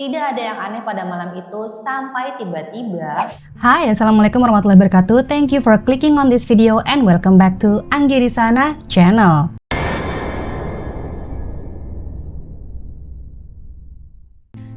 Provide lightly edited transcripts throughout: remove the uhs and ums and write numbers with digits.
Tidak ada yang aneh pada malam itu sampai tiba-tiba. Hai, Assalamualaikum warahmatullahi wabarakatuh. Thank you for clicking on this video and welcome back to Anggi di Sana channel.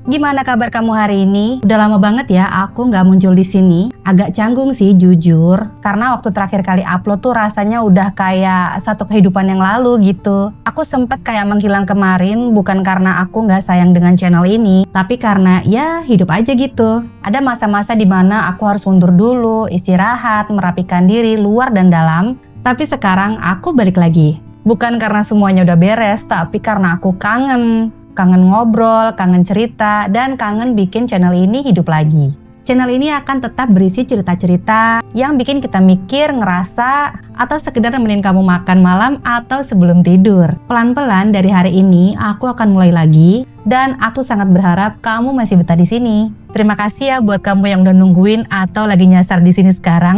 Gimana kabar kamu hari ini? Udah lama banget ya aku nggak muncul di sini. Agak canggung sih jujur, karena waktu terakhir kali upload tuh rasanya udah kayak satu kehidupan yang lalu gitu. Aku sempet kayak menghilang kemarin bukan karena aku nggak sayang dengan channel ini, tapi karena ya hidup aja gitu. Ada masa-masa dimana aku harus mundur dulu, istirahat, merapikan diri luar dan dalam. Tapi sekarang aku balik lagi. Bukan karena semuanya udah beres, tapi karena aku kangen ngobrol, kangen cerita, dan kangen bikin channel ini hidup lagi. Channel ini akan tetap berisi cerita-cerita yang bikin kita mikir, ngerasa, atau sekedar nemenin kamu makan malam atau sebelum tidur. Pelan-pelan dari hari ini aku akan mulai lagi, dan aku sangat berharap kamu masih betah di sini. Terima kasih ya buat kamu yang udah nungguin atau lagi nyasar di sini sekarang.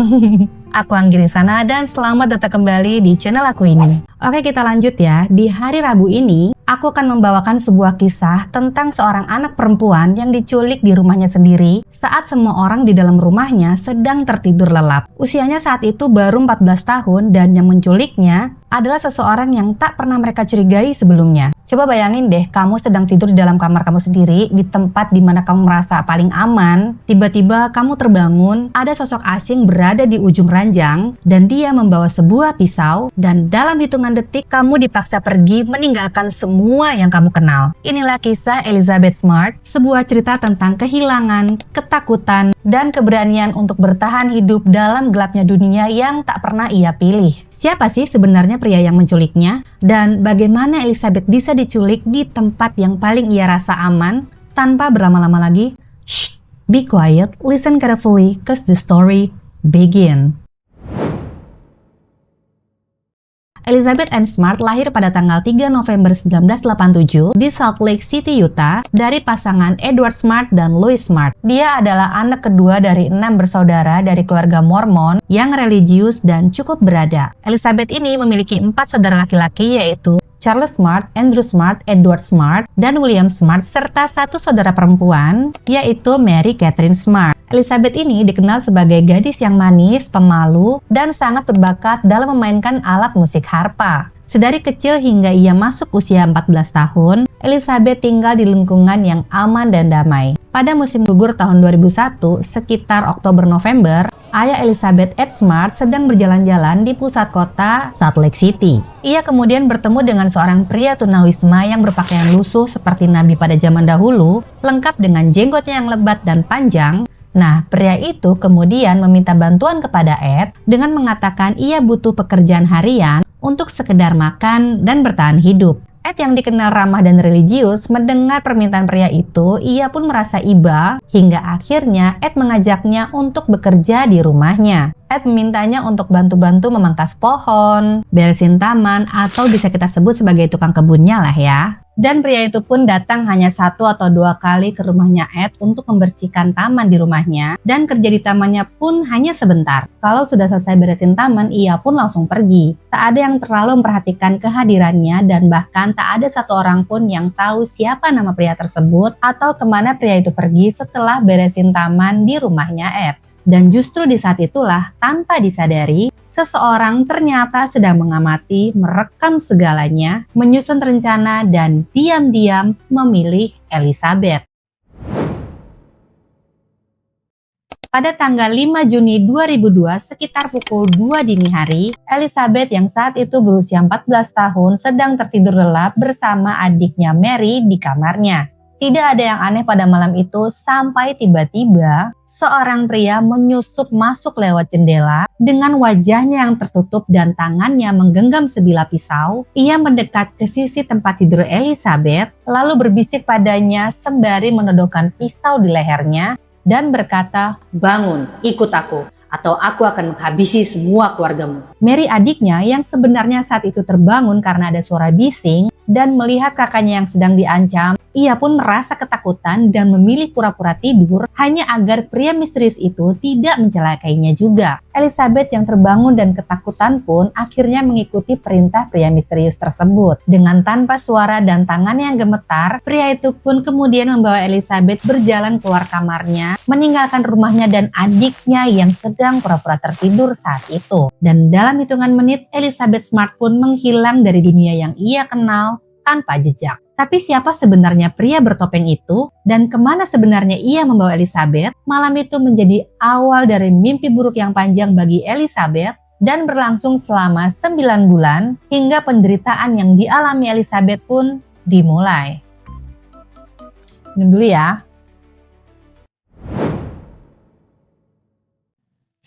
Aku Anggi di Sana dan selamat datang kembali di channel aku ini. Oke, kita lanjut ya. Di hari Rabu ini, aku akan membawakan sebuah kisah tentang seorang anak perempuan yang diculik di rumahnya sendiri saat semua orang di dalam rumahnya sedang tertidur lelap. Usianya saat itu baru 14 tahun dan yang menculiknya adalah seseorang yang tak pernah mereka curigai sebelumnya. Coba bayangin deh, kamu sedang tidur di dalam kamar kamu sendiri, di tempat di mana kamu merasa paling aman. Tiba-tiba kamu terbangun, ada sosok asing berada di ujung ranjang, dan dia membawa sebuah pisau, dan dalam hitungan detik kamu dipaksa pergi meninggalkan semua yang kamu kenal. Inilah kisah Elizabeth Smart, sebuah cerita tentang kehilangan, ketakutan, dan keberanian untuk bertahan hidup dalam gelapnya dunia yang tak pernah ia pilih. Siapa sih sebenarnya pria yang menculiknya? Dan bagaimana Elizabeth bisa diculik di tempat yang paling ia rasa aman? Tanpa berlama-lama lagi, shh, be quiet, listen carefully, cause the story begin. Elizabeth Ann Smart lahir pada tanggal 3 November 1987 di Salt Lake City, Utah, dari pasangan Edward Smart dan Louise Smart. Dia adalah anak kedua dari 6 bersaudara dari keluarga Mormon yang religius dan cukup berada. Elizabeth ini memiliki 4 saudara laki-laki, yaitu Charles Smart, Andrew Smart, Edward Smart, dan William Smart, serta 1 saudara perempuan, yaitu Mary Catherine Smart. Elizabeth ini dikenal sebagai gadis yang manis, pemalu, dan sangat berbakat dalam memainkan alat musik harpa. Sedari kecil hingga ia masuk usia 14 tahun, Elizabeth tinggal di lingkungan yang aman dan damai. Pada musim gugur tahun 2001, sekitar Oktober-November, ayah Elizabeth Ed Smart sedang berjalan-jalan di pusat kota Salt Lake City. Ia kemudian bertemu dengan seorang pria tunawisma yang berpakaian lusuh seperti nabi pada zaman dahulu, lengkap dengan jenggotnya yang lebat dan panjang. Nah, pria itu kemudian meminta bantuan kepada Ed dengan mengatakan ia butuh pekerjaan harian untuk sekedar makan dan bertahan hidup. Ed yang dikenal ramah dan religius mendengar permintaan pria itu, ia pun merasa iba hingga akhirnya Ed mengajaknya untuk bekerja di rumahnya. Ed memintanya untuk bantu-bantu memangkas pohon, beresin taman, atau bisa kita sebut sebagai tukang kebunnya lah ya. Dan pria itu pun datang hanya 1 atau 2 kali ke rumahnya Ed untuk membersihkan taman di rumahnya, dan kerja di tamannya pun hanya sebentar. Kalau sudah selesai beresin taman, ia pun langsung pergi. Tak ada yang terlalu memperhatikan kehadirannya, dan bahkan tak ada 1 orang pun yang tahu siapa nama pria tersebut atau kemana pria itu pergi setelah beresin taman di rumahnya Ed. Dan justru di saat itulah, tanpa disadari, seseorang ternyata sedang mengamati, merekam segalanya, menyusun rencana, dan diam-diam memilih Elizabeth. Pada tanggal 5 Juni 2002, sekitar pukul 2 dini hari, Elizabeth yang saat itu berusia 14 tahun sedang tertidur lelap bersama adiknya Mary di kamarnya. Tidak ada yang aneh pada malam itu sampai tiba-tiba seorang pria menyusup masuk lewat jendela dengan wajahnya yang tertutup dan tangannya menggenggam sebilah pisau. Ia mendekat ke sisi tempat tidur Elizabeth lalu berbisik padanya sembari menodongkan pisau di lehernya dan berkata, "Bangun, ikut aku, atau aku akan menghabisi semua keluargamu." Mary, adiknya yang sebenarnya saat itu terbangun karena ada suara bising dan melihat kakaknya yang sedang diancam, Ia pun merasa ketakutan dan memilih pura-pura tidur hanya agar pria misterius itu tidak mencelakainya juga. Elizabeth yang terbangun dan ketakutan pun akhirnya mengikuti perintah pria misterius tersebut. Dengan tanpa suara dan tangannya yang gemetar, pria itu pun kemudian membawa Elizabeth berjalan keluar kamarnya, meninggalkan rumahnya dan adiknya yang sedang pura-pura tertidur saat itu. Dan dalam hitungan menit, Elizabeth Smart pun menghilang dari dunia yang ia kenal tanpa jejak. Tapi siapa sebenarnya pria bertopeng itu dan kemana sebenarnya ia membawa Elizabeth? Malam itu menjadi awal dari mimpi buruk yang panjang bagi Elizabeth dan berlangsung selama 9 bulan hingga penderitaan yang dialami Elizabeth pun dimulai. Ini dulu ya.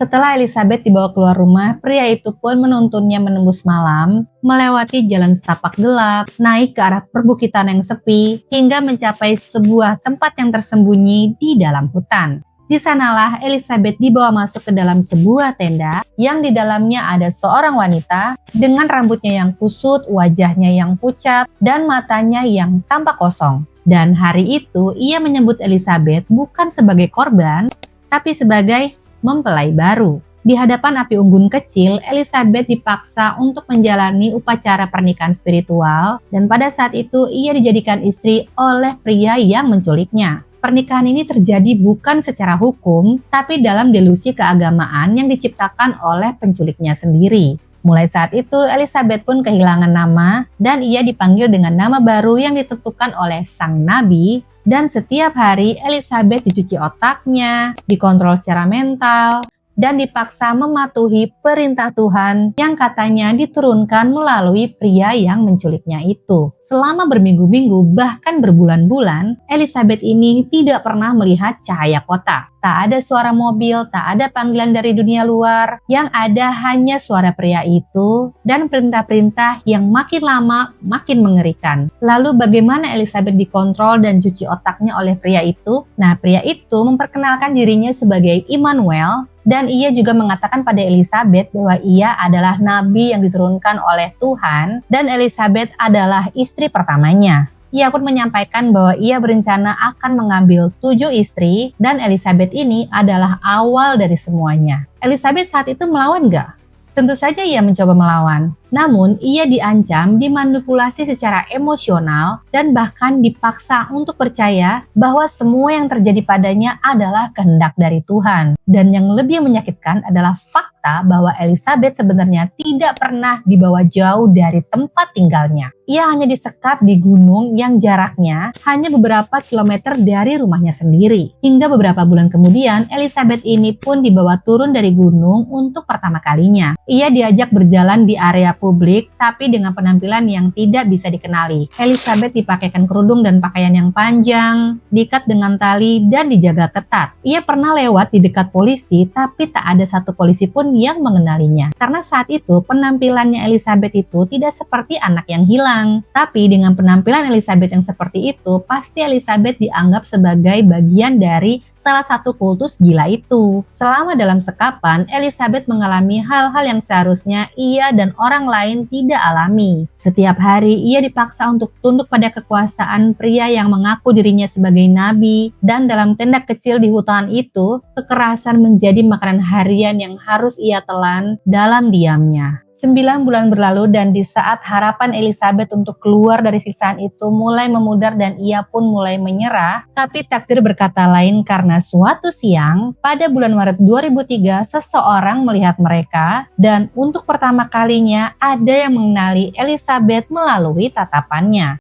Setelah Elizabeth dibawa keluar rumah, pria itu pun menuntunnya menembus malam, melewati jalan setapak gelap, naik ke arah perbukitan yang sepi, hingga mencapai sebuah tempat yang tersembunyi di dalam hutan. Di sanalah Elizabeth dibawa masuk ke dalam sebuah tenda yang di dalamnya ada seorang wanita dengan rambutnya yang kusut, wajahnya yang pucat, dan matanya yang tampak kosong. Dan hari itu ia menyebut Elizabeth bukan sebagai korban, tapi sebagai mempelai baru. Di hadapan api unggun kecil, Elizabeth dipaksa untuk menjalani upacara pernikahan spiritual dan pada saat itu ia dijadikan istri oleh pria yang menculiknya. Pernikahan ini terjadi bukan secara hukum, tapi dalam delusi keagamaan yang diciptakan oleh penculiknya sendiri. Mulai saat itu, Elizabeth pun kehilangan nama dan ia dipanggil dengan nama baru yang ditentukan oleh sang nabi. Dan setiap hari Elizabeth dicuci otaknya, dikontrol secara mental, dan dipaksa mematuhi perintah Tuhan yang katanya diturunkan melalui pria yang menculiknya itu. Selama berminggu-minggu bahkan berbulan-bulan, Elizabeth ini tidak pernah melihat cahaya kota. Tak ada suara mobil, tak ada panggilan dari dunia luar, yang ada hanya suara pria itu dan perintah-perintah yang makin lama makin mengerikan. Lalu bagaimana Elizabeth dikontrol dan cuci otaknya oleh pria itu? Nah, pria itu memperkenalkan dirinya sebagai Immanuel dan ia juga mengatakan pada Elizabeth bahwa ia adalah nabi yang diturunkan oleh Tuhan dan Elizabeth adalah istri pertamanya. Ia pun menyampaikan bahwa ia berencana akan mengambil 7 istri dan Elizabeth ini adalah awal dari semuanya. Elizabeth saat itu melawan gak? Tentu saja ia mencoba melawan. Namun ia diancam, dimanipulasi secara emosional dan bahkan dipaksa untuk percaya bahwa semua yang terjadi padanya adalah kehendak dari Tuhan. Dan yang lebih menyakitkan adalah fakta bahwa Elizabeth sebenarnya tidak pernah dibawa jauh dari tempat tinggalnya. Ia hanya disekap di gunung yang jaraknya hanya beberapa kilometer dari rumahnya sendiri. Hingga beberapa bulan kemudian, Elizabeth ini pun dibawa turun dari gunung untuk pertama kalinya. Ia diajak berjalan di area publik, tapi dengan penampilan yang tidak bisa dikenali. Elizabeth dipakaikan kerudung dan pakaian yang panjang, diikat dengan tali, dan dijaga ketat. Ia pernah lewat di dekat polisi, tapi tak ada satu polisi pun yang mengenalinya. Karena saat itu penampilannya Elizabeth itu tidak seperti anak yang hilang. Tapi dengan penampilan Elizabeth yang seperti itu, pasti Elizabeth dianggap sebagai bagian dari salah satu kultus gila itu. Selama dalam sekapan, Elizabeth mengalami hal-hal yang seharusnya ia dan orang lain tidak alami. Setiap hari ia dipaksa untuk tunduk pada kekuasaan pria yang mengaku dirinya sebagai nabi, dan dalam tenda kecil di hutan itu, kekerasan menjadi makanan harian yang harus ia telan dalam diamnya. 9 bulan berlalu dan di saat harapan Elizabeth untuk keluar dari siksaan itu mulai memudar dan ia pun mulai menyerah, tapi takdir berkata lain karena suatu siang pada bulan Maret 2003 seseorang melihat mereka dan untuk pertama kalinya ada yang mengenali Elizabeth melalui tatapannya.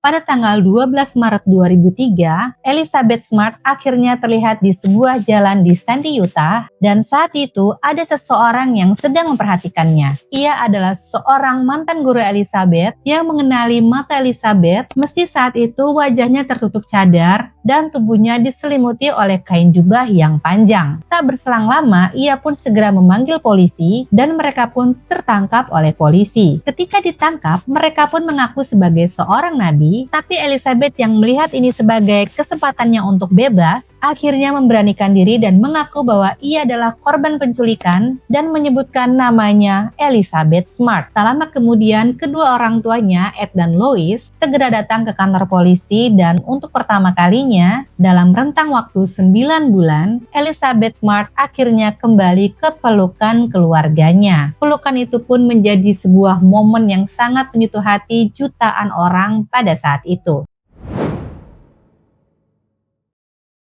Pada tanggal 12 Maret 2003, Elizabeth Smart akhirnya terlihat di sebuah jalan di Sandy, Utah, dan saat itu ada seseorang yang sedang memperhatikannya. Ia adalah seorang mantan guru Elizabeth yang mengenali mata Elizabeth, meski saat itu wajahnya tertutup cadar dan tubuhnya diselimuti oleh kain jubah yang panjang. Tak berselang lama, ia pun segera memanggil polisi dan mereka pun tertangkap oleh polisi. Ketika ditangkap, mereka pun mengaku sebagai seorang nabi lagi, tapi Elizabeth yang melihat ini sebagai kesempatannya untuk bebas, akhirnya memberanikan diri dan mengaku bahwa ia adalah korban penculikan dan menyebutkan namanya Elizabeth Smart. Tak lama kemudian, kedua orang tuanya, Ed dan Lois, segera datang ke kantor polisi dan untuk pertama kalinya, dalam rentang waktu 9 bulan, Elizabeth Smart akhirnya kembali ke pelukan keluarganya. Pelukan itu pun menjadi sebuah momen yang sangat menyentuh hati jutaan orang pada saat itu.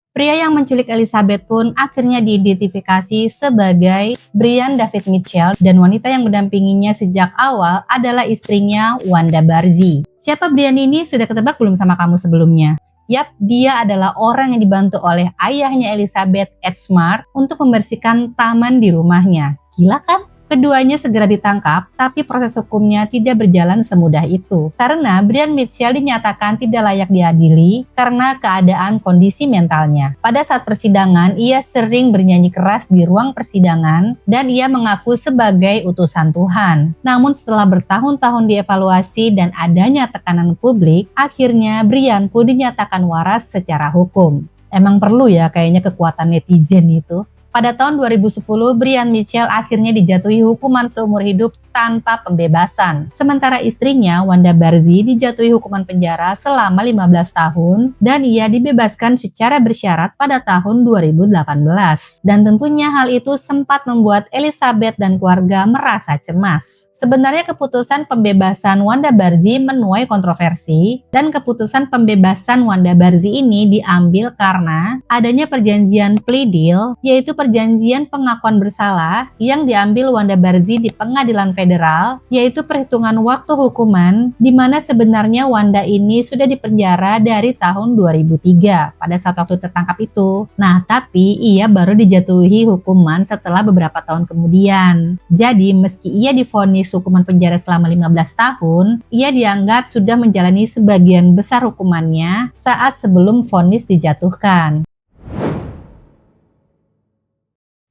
Pria yang menculik Elizabeth pun akhirnya diidentifikasi sebagai Brian David Mitchell dan wanita yang mendampinginya sejak awal adalah istrinya Wanda Barzee. Siapa Brian ini sudah ketebak belum sama kamu sebelumnya? Yap, dia adalah orang yang dibantu oleh ayahnya Elizabeth, Ed Smart, untuk membersihkan taman di rumahnya. Gila kan? Keduanya segera ditangkap, tapi proses hukumnya tidak berjalan semudah itu. Karena Brian Mitchell dinyatakan tidak layak diadili karena keadaan kondisi mentalnya. Pada saat persidangan, ia sering bernyanyi keras di ruang persidangan dan ia mengaku sebagai utusan Tuhan. Namun setelah bertahun-tahun dievaluasi dan adanya tekanan publik, akhirnya Brian pun dinyatakan waras secara hukum. Emang perlu ya kayaknya kekuatan netizen itu. Pada tahun 2010, Brian Mitchell akhirnya dijatuhi hukuman seumur hidup tanpa pembebasan. Sementara istrinya, Wanda Barzee, dijatuhi hukuman penjara selama 15 tahun dan ia dibebaskan secara bersyarat pada tahun 2018. Dan tentunya hal itu sempat membuat Elizabeth dan keluarga merasa cemas. Sebenarnya keputusan pembebasan Wanda Barzee menuai kontroversi dan keputusan pembebasan Wanda Barzee ini diambil karena adanya perjanjian plea deal, yaitu perjanjian pengakuan bersalah yang diambil Wanda Barzee di pengadilan federal, yaitu perhitungan waktu hukuman di mana sebenarnya Wanda ini sudah dipenjara dari tahun 2003 pada saat waktu tertangkap itu. Nah, tapi ia baru dijatuhi hukuman setelah beberapa tahun kemudian. Jadi, meski ia divonis hukuman penjara selama 15 tahun, ia dianggap sudah menjalani sebagian besar hukumannya saat sebelum vonis dijatuhkan.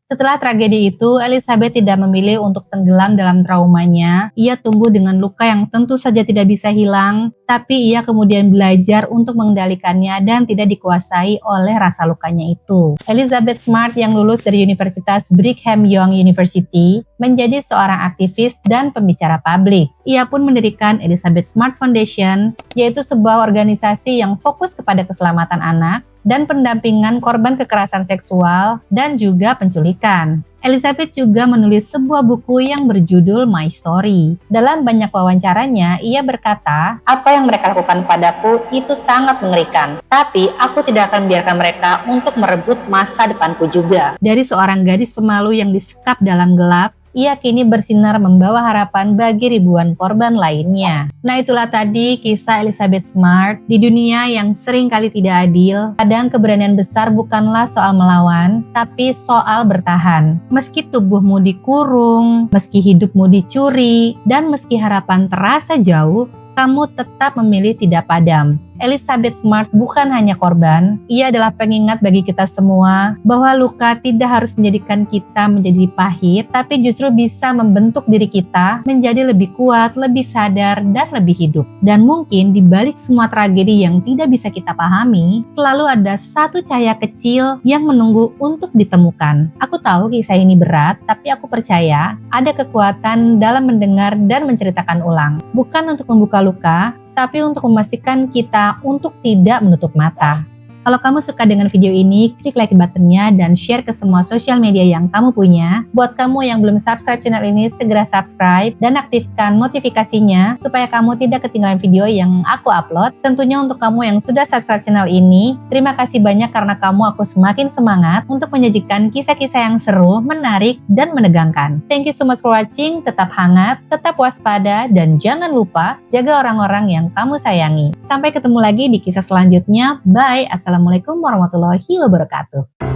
Setelah tragedi itu, Elizabeth tidak memilih untuk tenggelam dalam traumanya. Ia tumbuh dengan luka yang tentu saja tidak bisa hilang, tapi ia kemudian belajar untuk mengendalikannya dan tidak dikuasai oleh rasa lukanya itu. Elizabeth Smart yang lulus dari Universitas Brigham Young University menjadi seorang aktivis dan pembicara publik. Ia pun mendirikan Elizabeth Smart Foundation, yaitu sebuah organisasi yang fokus kepada keselamatan anak dan pendampingan korban kekerasan seksual dan juga penculikan. Elizabeth juga menulis sebuah buku yang berjudul My Story. Dalam banyak wawancaranya, ia berkata, "Apa yang mereka lakukan padaku itu sangat mengerikan, tapi aku tidak akan membiarkan mereka untuk merebut masa depanku juga." Dari seorang gadis pemalu yang disekap dalam gelap, ia kini bersinar membawa harapan bagi ribuan korban lainnya. Nah, itulah tadi kisah Elizabeth Smart. Di dunia yang sering kali tidak adil, kadang keberanian besar bukanlah soal melawan, tapi soal bertahan. Meski tubuhmu dikurung, meski hidupmu dicuri, dan meski harapan terasa jauh, kamu tetap memilih tidak padam. Elizabeth Smart bukan hanya korban, ia adalah pengingat bagi kita semua bahwa luka tidak harus menjadikan kita menjadi pahit, tapi justru bisa membentuk diri kita menjadi lebih kuat, lebih sadar, dan lebih hidup. Dan mungkin di balik semua tragedi yang tidak bisa kita pahami, selalu ada satu cahaya kecil yang menunggu untuk ditemukan. Aku tahu kisah ini berat, tapi aku percaya ada kekuatan dalam mendengar dan menceritakan ulang. Bukan untuk membuka luka, tapi untuk memastikan kita untuk tidak menutup mata. Kalau kamu suka dengan video ini, klik like buttonnya dan share ke semua sosial media yang kamu punya. Buat kamu yang belum subscribe channel ini, segera subscribe dan aktifkan notifikasinya supaya kamu tidak ketinggalan video yang aku upload. Tentunya untuk kamu yang sudah subscribe channel ini, terima kasih banyak karena kamu aku semakin semangat untuk menyajikan kisah-kisah yang seru, menarik, dan menegangkan. Thank you so much for watching, tetap hangat, tetap waspada, dan jangan lupa jaga orang-orang yang kamu sayangi. Sampai ketemu lagi di kisah selanjutnya. Bye, Assalamualaikum warahmatullahi wabarakatuh.